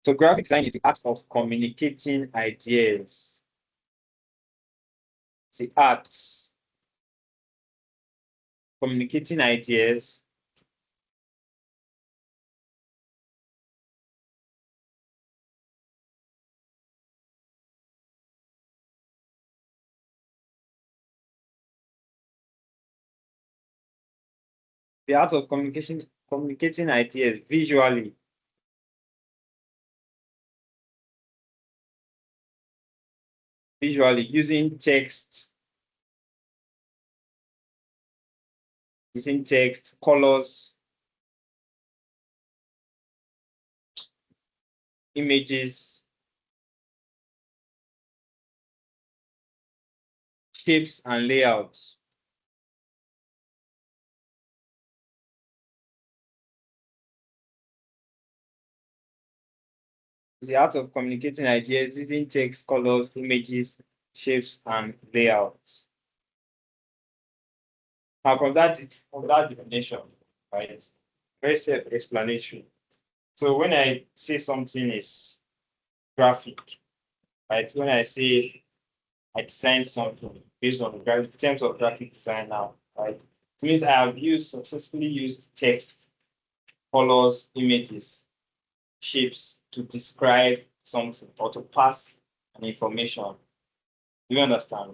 So graphic design is the art of communicating ideas. It's the art communicating ideas the art of communicating ideas visually using text, colors, images, shapes, and layouts. The art of communicating ideas using text, colors, images, shapes, and layouts. Now, from that definition, right? Very self-explanatory. So when I say something is graphic, right? When I say I design something based on in terms of graphic design now, right? It means I have successfully used text, colors, images, shapes to describe something or to pass an information. Do you understand?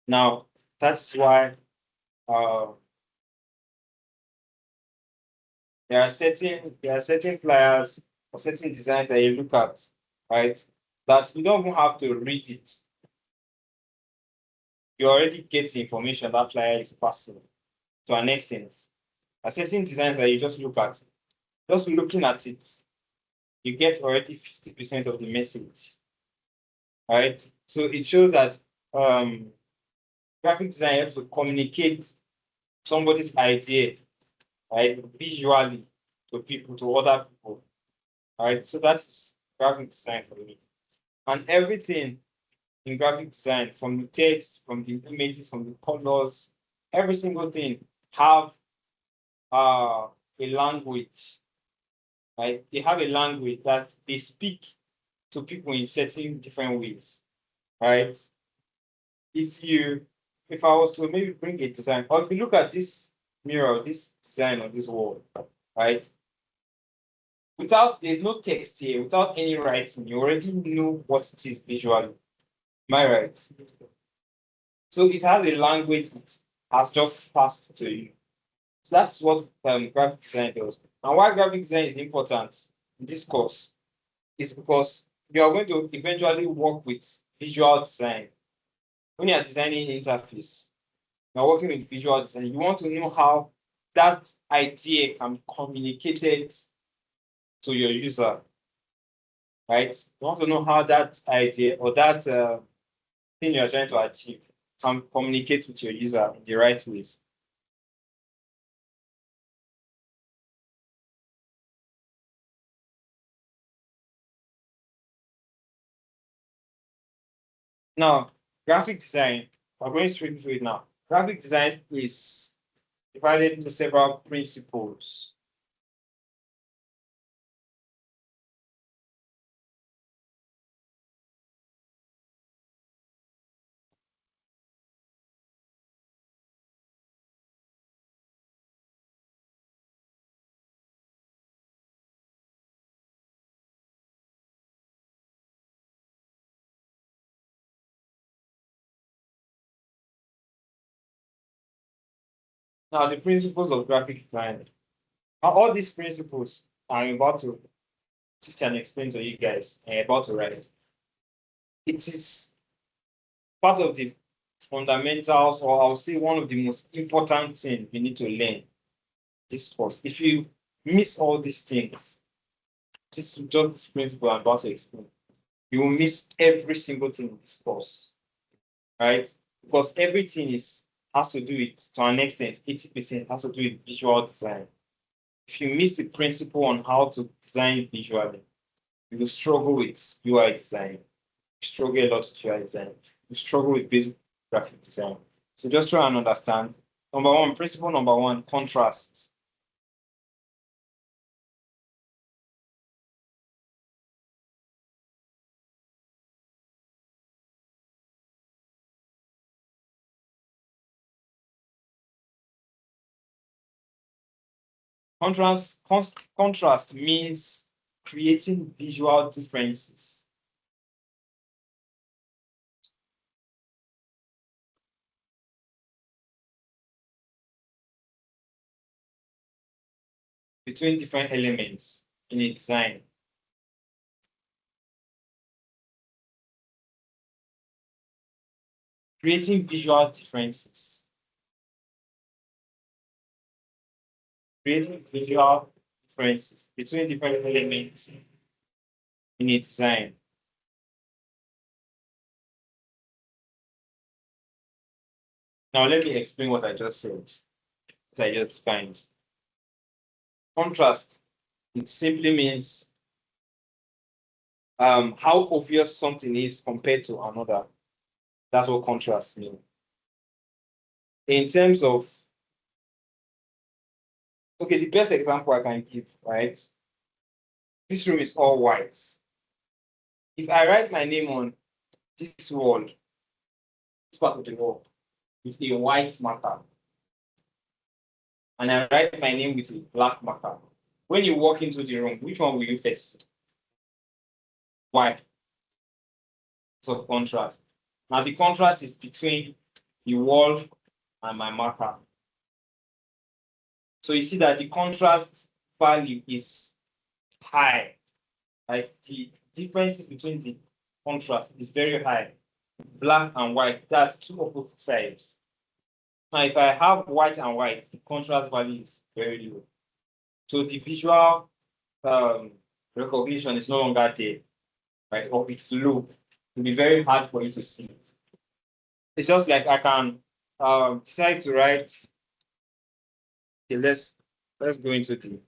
Now, that's why uh, there are certain flyers or certain designs that you look at, right? That you don't even have to read it. You already get the information that flyer is passing to an extent. There are certain designs that you just look at, just looking at it, you get already 50% of the message, right? So it shows that um, graphic design helps to communicate somebody's idea, right, visually to people, to other people, right? So that's graphic design for me. And everything in graphic design, from the text, from the images, from the colors, every single thing have a language, right? They have a language that they speak to people in certain different ways, right? If you, if I was to maybe bring a design, or if you look at this mirror, this design on this wall, right? Without, there's no text here, without any writing, you already know what it is visually. Am I right? So it has a language it has just passed to you. So that's what graphic design does. And why graphic design is important in this course is because you are going to eventually work with visual design. When you are designing interface, you're working with visual design, you want to know how that idea can be communicated to your user, right? You want to know how that idea or that thing you're trying to achieve can communicate with your user in the right ways. Now, graphic design, we're going straight to it now. Graphic design is divided into several principles. Now, the principles of graphic design. Now, all these principles I'm about to teach and explain to you guys and about to write. It is part of the fundamentals, or I'll say one of the most important things we need to learn this course. If you miss all these things, this is just this principle I'm about to explain. You will miss every single thing in this course, right? Because everything is has to do with, to an extent, 80% has to do with visual design. If you miss the principle on how to design visually, you will struggle with UI design. You struggle a lot with UI design. You struggle with basic graphic design. So just try and understand. Number one, principle number one, contrast. Contrast means creating visual differences. Between different elements in a design. Creating visual differences. Creating visual differences between different elements in a design. Now let me explain what I just said. What I just defined. Contrast, it simply means how obvious something is compared to another. That's what contrast means. In terms of, okay, the best example I can give, right? This room is all white. If I write my name on this wall, this part of the wall, with a white marker, and I write my name with a black marker, when you walk into the room, which one will you face? Why? So contrast. Now the contrast is between the wall and my marker. So you see that the contrast value is high. Like the differences between the contrast is very high. Black and white, that's two opposite sides. Now, if I have white and white, the contrast value is very low. So the visual recognition is no longer there, right? Or it's low. It will be very hard for you to see it. It's just like I can decide to write. Okay, let's go into the.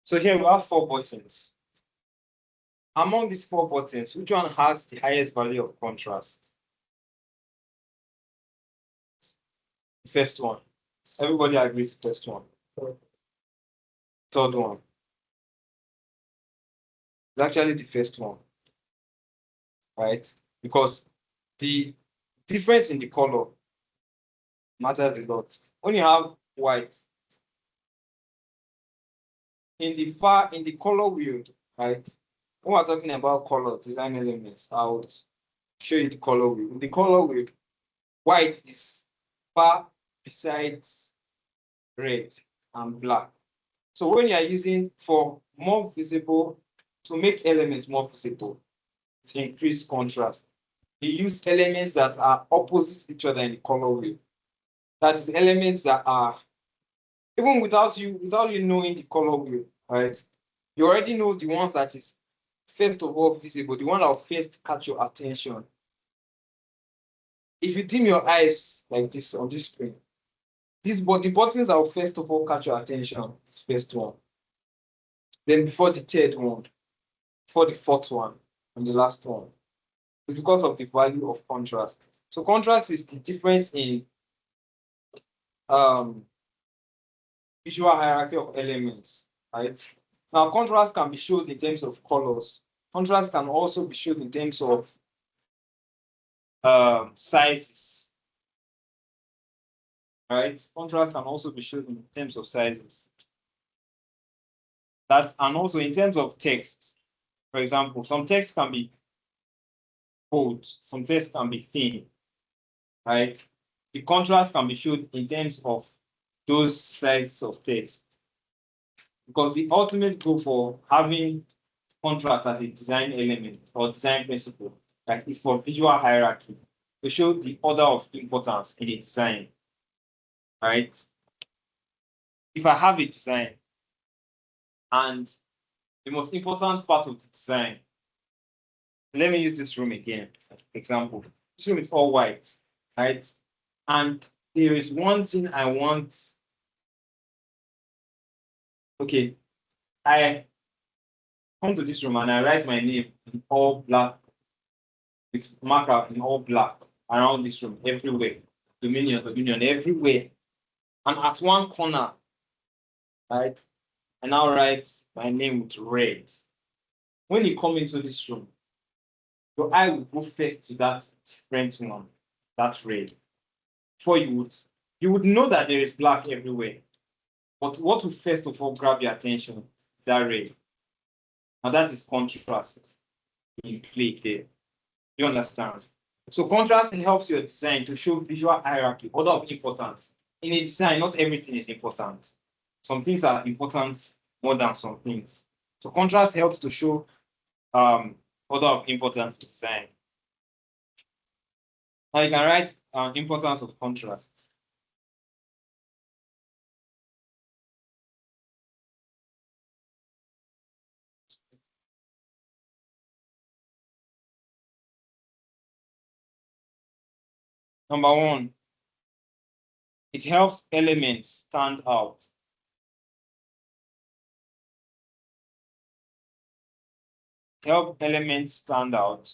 So here we have 4 buttons. Among these 4 buttons, which one has the highest value of contrast? The first one. Everybody agrees the first one. Third one. It's actually the first one, right? Because the difference in the color matters a lot. When you have white, in the color wheel, right? When we're talking about color design elements, I'll show you the color wheel. In the color wheel, white is far besides red and black. So when you are using for more visible to make elements more visible, to increase contrast. They use elements that are opposite each other in the color wheel. That is elements that are, even without you knowing the color wheel, right? You already know the ones that is first of all visible, the one that will first catch your attention. If you dim your eyes like this on this screen, the buttons that will first of all catch your attention, first one. Then before the third one, before the fourth one, and the last one. It's because of the value of contrast. So contrast is the difference in visual hierarchy of elements, right? Now, contrast can be shown in terms of colors. Contrast can also be shown in terms of sizes, right? Contrast can also be shown in terms of sizes. And also in terms of text. For example, some text can be bold, some text can be thin, right? The contrast can be shown in terms of those sizes of text. Because the ultimate goal for having contrast as a design element or design principle, right, is for visual hierarchy to show the order of importance in a design, right? If I have a design and the most important part of the design, let me use this room again, for example. This room is all white, right? And there is one thing I want. Okay, I come to this room and I write my name in all black, with marker in all black around this room, everywhere. Dominion, everywhere. And at one corner, right, I now write my name with red. When you come into this room, your eye will go first to that different one, that red. Before you would know that there is black everywhere. But what will first of all grab your attention? That red. Now that is contrast in play there. You understand? So contrast helps your design to show visual hierarchy, order of importance. In a design, not everything is important. Some things are important more than some things. So contrast helps to show order of importance in design. Now you can write importance of contrast. Number one, it helps elements stand out. Help elements stand out.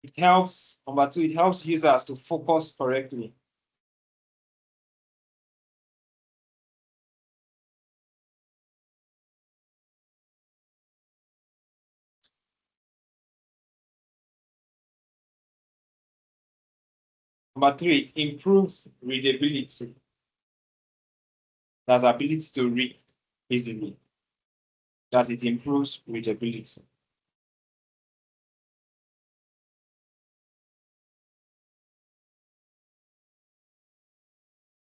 It helps, number two, it helps users to focus correctly. Number three, it improves readability. That's ability to read easily. That it improves readability.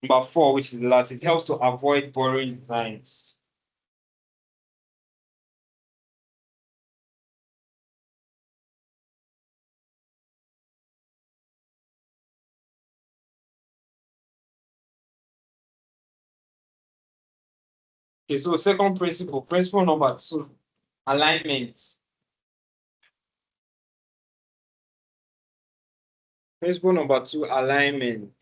Number four, which is the last, it helps to avoid boring designs. Okay, so second principle, principle number two, alignment. Principle number two, alignment.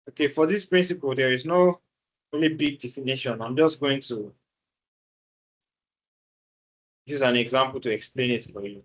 Okay, for this principle, there is no really big definition. I'm just going to use an example to explain it for you.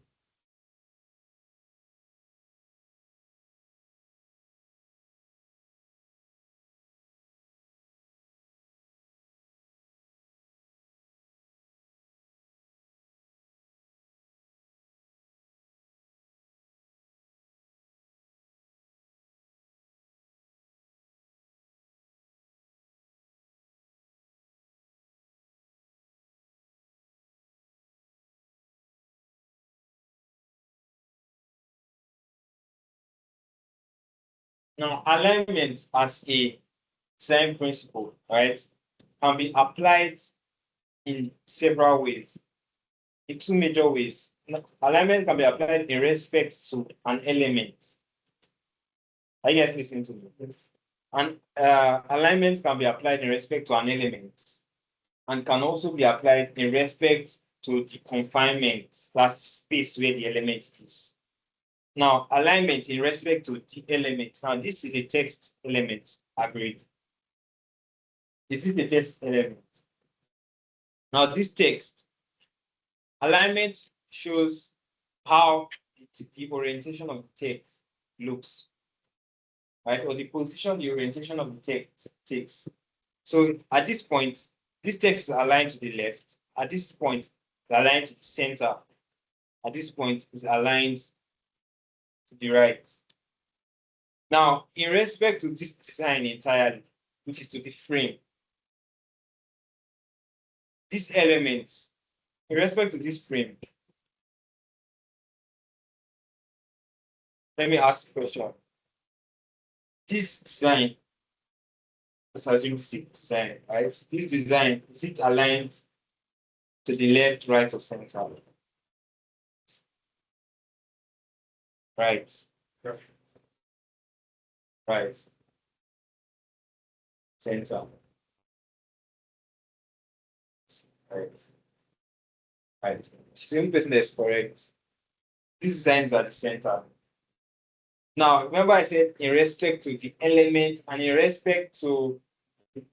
Now, alignment as a design principle, right, can be applied in several ways, in two major ways. Alignment can be applied in respect to an element. Are you guys listening to me? Yes. And alignment can be applied in respect to an element and can also be applied in respect to the confinement, that space where the element is. Now, alignment in respect to the element. Now, this is a text element, agreed. This is the text element. Now, this text, alignment shows how the orientation of the text looks, right? Or the position, the orientation of the text takes. So at this point, this text is aligned to the left. At this point, it's aligned to the center. At this point, it's aligned to the right. Now, in respect to this design entirely, which is to the frame, these elements, in respect to this frame, let me ask a question. This design, let's assume this design, right? This design, is it aligned to the left, right, or center? Right. Right. Center. Right. Right. She's the only person that's correct. These designs are the center. Now, remember I said in respect to the element and in respect to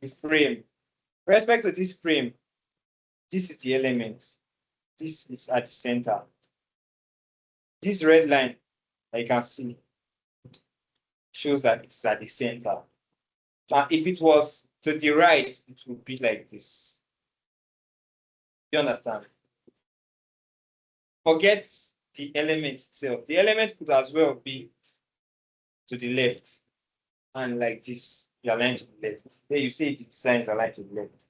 the frame. In respect to this frame, this is the element. This is at the center. This red line that you can see shows that it's at the center. Now, if it was to the right, it would be like this. You understand? Forget the element itself. The element could as well be to the left and like this, you align to the left. There you see the design is aligned to the left.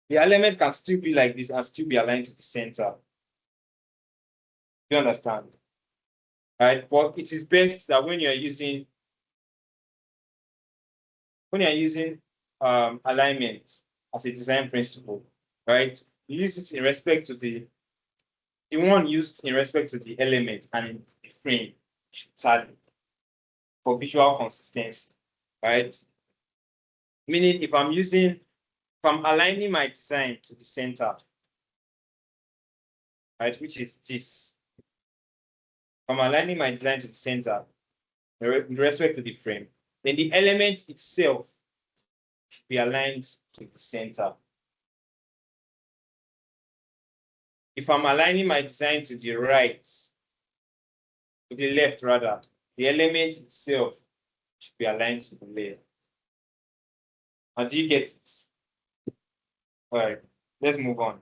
The element can still be like this and still be aligned to the center. You understand? Right? But it is best that when you're using alignment as a design principle, right? You use it in respect to the one used in respect to the element and in the frame should tally for visual consistency, right? Meaning if I'm aligning my design to the center, right, which is this. If I'm aligning my design to the center with respect to the frame, then the element itself should be aligned to the center. If I'm aligning my design to the right, to the left rather, the element itself should be aligned to the left. And do you get it? All right, let's move on.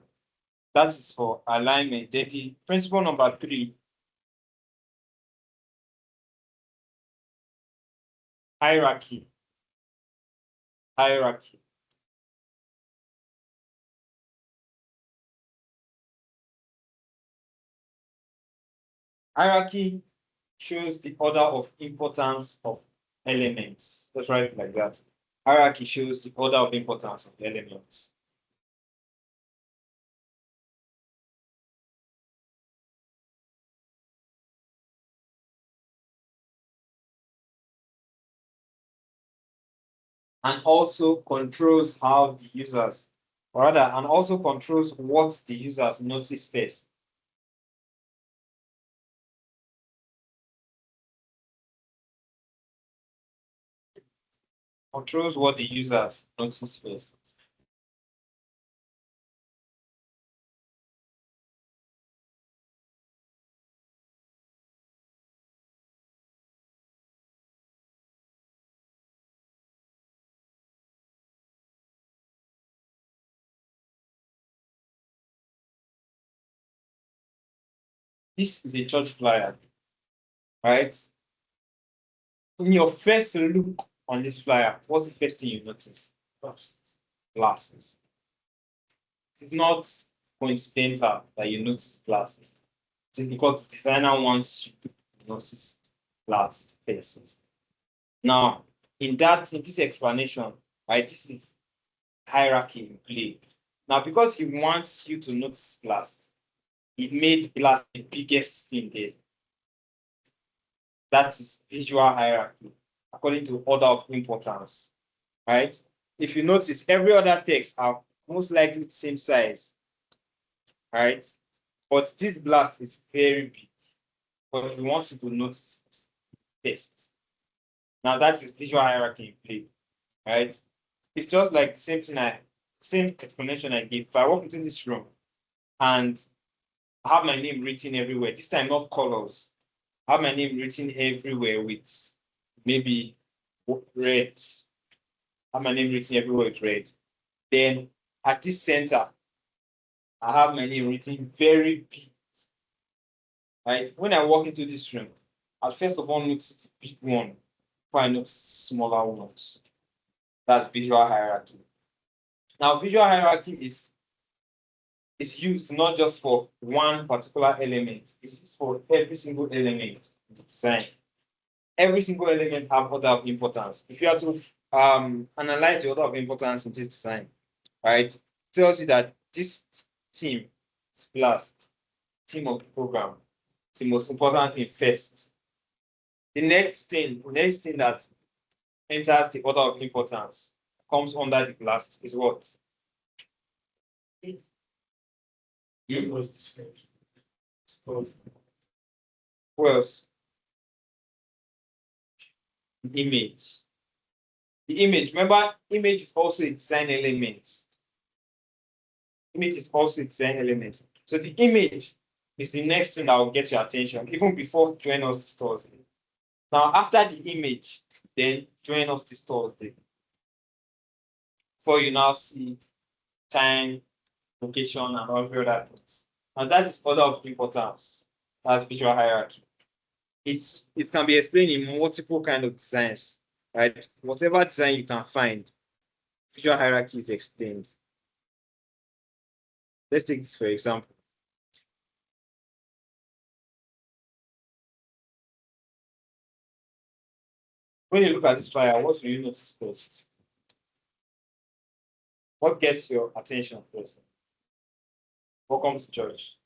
That is for alignment. Then the principle number 3, hierarchy. Hierarchy. Hierarchy shows the order of importance of elements. Let's write it like that. Hierarchy shows the order of importance of elements. And also controls how the users, or rather, and also controls what the users notice first. Controls what the users notice first. This is a church flyer, right? In your first look on this flyer, what's the first thing you notice? Glasses. It's not coincidental that you notice glasses. It's because the designer wants you to notice glass first. Now, in this explanation, right, this is hierarchy in play. Now, because he wants you to notice glass, he made glass the biggest thing there. That is visual hierarchy, according to order of importance, right? If you notice, every other text are most likely the same size, right? But this blast is very big, but he wants you to notice first. Now that is visual hierarchy in play, right? It's just like the same explanation I gave. If I walk into this room and I have my name written everywhere, this time not colors, I have my name written everywhere with maybe red. I have my name written everywhere with red. Then at this center, I have my name written very big. Right? When I walk into this room, I'll first of all notice the big one before I notice smaller ones. That's visual hierarchy. Now, visual hierarchy is used not just for one particular element, it's used for every single element in the design. Every single element have order of importance. If you have to analyze the order of importance in this design, right, it tells you that this team is last, team of the program, it's the most important thing first. The next thing that enters the order of importance comes under the last is what? Who else? The image. The image. Remember, image is also a design element. Image is also a design element. So the image is the next thing that will get your attention, even before join us this Thursday. Now, after the image, then join us this Thursday. Before you now see time, location, and all the other things. And that is order of importance. That's visual hierarchy. It can be explained in multiple kind of designs, right? Whatever design you can find, visual hierarchy is explained. Let's take this for example. When you look at this flyer, what do you notice first? What gets your attention first? Welcome to church.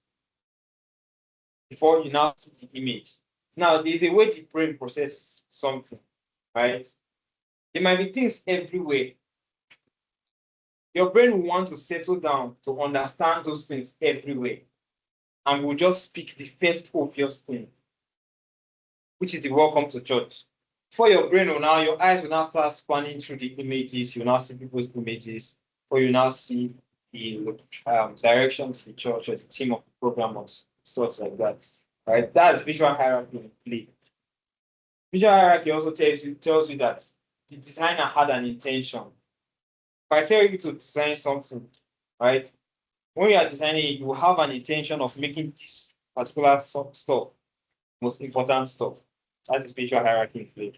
Before you now see the image. Now, there's a way the brain processes something, right? There might be things everywhere. Your brain will want to settle down to understand those things everywhere. And will just pick the first obvious thing, which is the welcome to church. For your brain will now, your eyes will now start spanning through the images. You now see people's images, or you now see the direction to the church or the team of the program or stuff like that. Right? That's visual hierarchy in play. Visual hierarchy also tells you that the designer had an intention. If I tell you to design something, right? When you are designing, you have an intention of making this particular stuff most important stuff. That is visual hierarchy in play.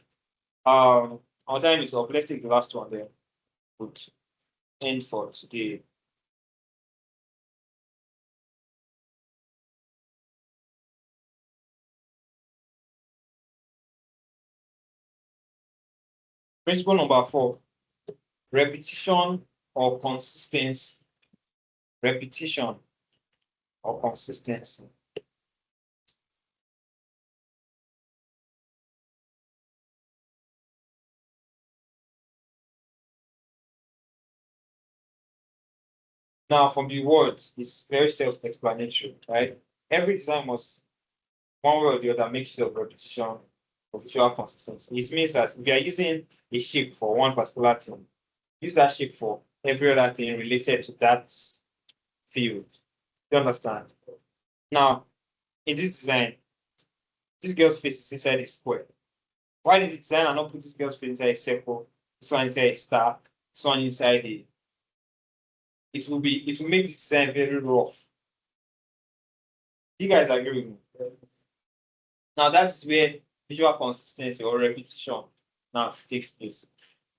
Our time is up. Let's take the last one there. Good. End for today. Principle number 4, repetition or consistency. Repetition or consistency. Now, from the words, it's very self-explanatory, right? Every design must, one way or the other, make use of repetition or visual consistency. It means that if you are using a shape for one particular thing, use that shape for every other thing related to that field. You understand? Now, in this design, this girl's face is inside a square. Why did the designer not put this girl's face inside a circle? This one inside a star, this one inside a. It will make the design very rough. You guys agree with me? Now that's where visual consistency or repetition now takes place.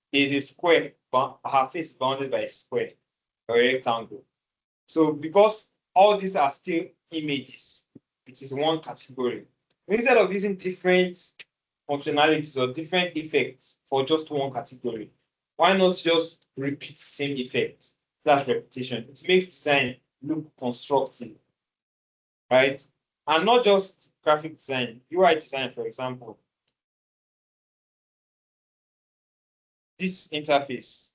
Is a square, but her face is bounded by a square or a rectangle. So because all these are still images, it is one category. Instead of using different functionalities or different effects for just one category, why not just repeat the same effect? That's repetition. It makes design look constructive, right? And not just graphic design, UI design, for example. This interface,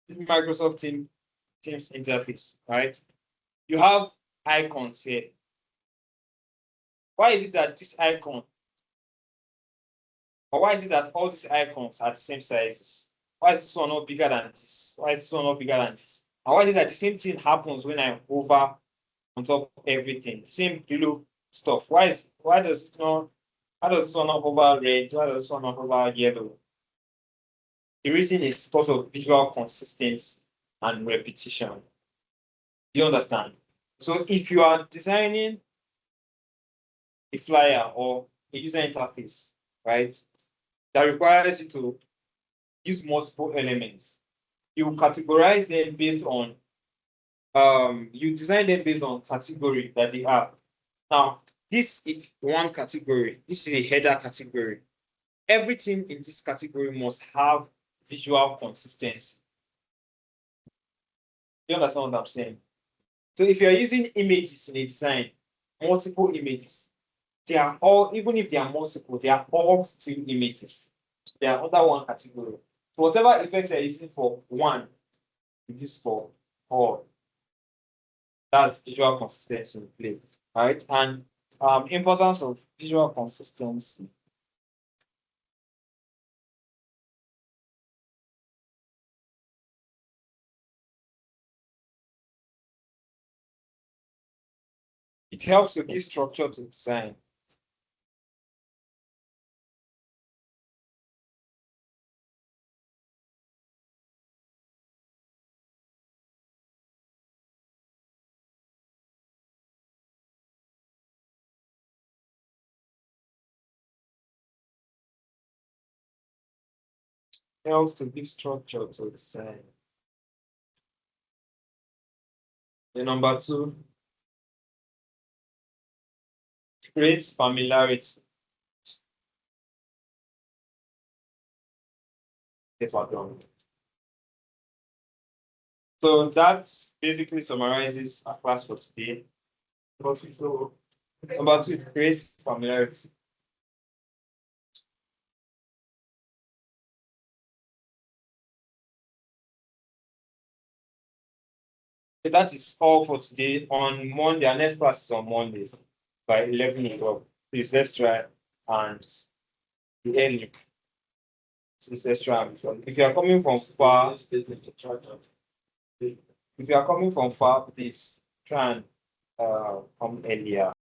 this Microsoft Teams interface, right? You have icons here. Why is it that this icon, or why is it that all these icons are the same sizes? Why is this one not bigger than this? Why is this one not bigger than this? And why is it that the same thing happens when I hover on top of everything? The same blue stuff. Why does it not, how does this one not hover red? Why does this one not hover yellow? The reason is because of visual consistency and repetition. You understand? So if you are designing a flyer or a user interface, right, that requires you to use multiple elements, you categorize them based on you design them based on category that they have. Now, this is one category. This is a header category. Everything in this category must have visual consistency. You understand what I'm saying? So if you're using images in a design, multiple images, they are all, even if they are multiple, they are all still images. They are under one category. So whatever effect you're using for one, you use for all. That's visual consistency in play. Right? And importance of visual consistency. It helps to give structure to design. Helps to give structure to design. The number two, creates familiarity. If I don't. So that basically summarizes our class for today. Number two, it creates familiarity. So that is all for today. On Monday, our next class is on Monday by 11 o'clock. Please let's try and be early. Please let's try. If you are coming from far, if you are coming from far, please try and come earlier.